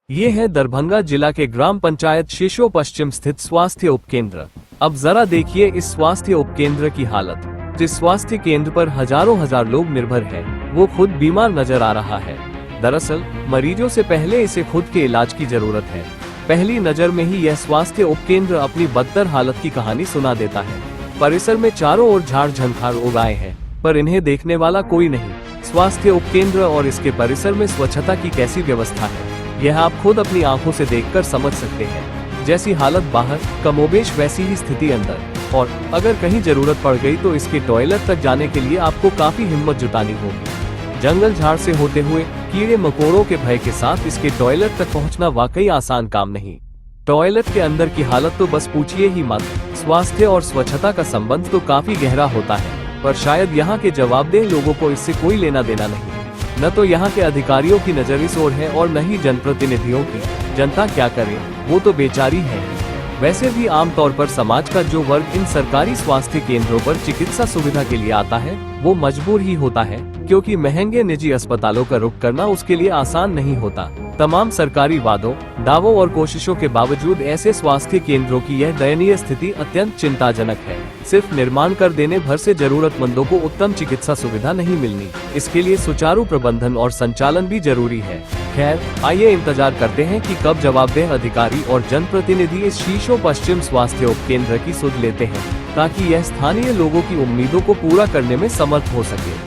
ये है दरभंगा जिला के ग्राम पंचायत शीशो पश्चिम स्थित स्वास्थ्य उपकेंद्र। अब जरा देखिए इस स्वास्थ्य उपकेंद्र की हालत। जिस स्वास्थ्य केंद्र पर हजारों लोग निर्भर हैं, वो खुद बीमार नजर आ रहा है। दरअसल मरीजों से पहले इसे खुद के इलाज की जरूरत है। पहली नजर में ही यह स्वास्थ्य उपकेंद्र अपनी बदतर हालत की कहानी सुना देता है। परिसर में चारों ओर झाड़ झंखाड़ उगाए हैं, पर इन्हें देखने वाला कोई नहीं। स्वास्थ्य उपकेंद्र और इसके परिसर में स्वच्छता की कैसी व्यवस्था है, यह आप खुद अपनी आंखों से देखकर समझ सकते हैं। जैसी हालत बाहर, कमोबेश वैसी ही स्थिति अंदर। और अगर कहीं जरूरत पड़ गई तो इसके टॉयलेट तक जाने के लिए आपको काफी हिम्मत जुटानी होगी। जंगल झाड़ से होते हुए कीड़े मकोड़ों के भय के साथ इसके टॉयलेट तक पहुंचना वाकई आसान काम नहीं। टॉयलेट के अंदर की हालत तो बस पूछिए ही मत। स्वास्थ्य और स्वच्छता का संबंध तो काफी गहरा होता है, पर शायद यहाँ के जवाबदेह लोगों को इससे कोई लेना देना नहीं। न तो यहाँ के अधिकारियों की नजर इस ओर है और न ही जनप्रतिनिधियों की। जनता क्या करे, वो तो बेचारी है। वैसे भी आमतौर पर समाज का जो वर्ग इन सरकारी स्वास्थ्य केंद्रों पर चिकित्सा सुविधा के लिए आता है, वो मजबूर ही होता है, क्योंकि महंगे निजी अस्पतालों का रुख करना उसके लिए आसान नहीं होता। तमाम सरकारी वादों, दावों और कोशिशों के बावजूद ऐसे स्वास्थ्य केंद्रों की यह दयनीय स्थिति अत्यंत चिंताजनक है। सिर्फ निर्माण कर देने भर से जरूरतमंदों को उत्तम चिकित्सा सुविधा नहीं मिलनी, इसके लिए सुचारू प्रबंधन और संचालन भी जरूरी है। खैर, आइए इंतजार करते हैं कि कब जवाबदेह अधिकारी और जनप्रतिनिधि इस शीशो पश्चिम स्वास्थ्य उपकेंद्र की सुध लेते हैं, ताकि यह स्थानीय लोगों की उम्मीदों को पूरा करने में समर्थ हो सके।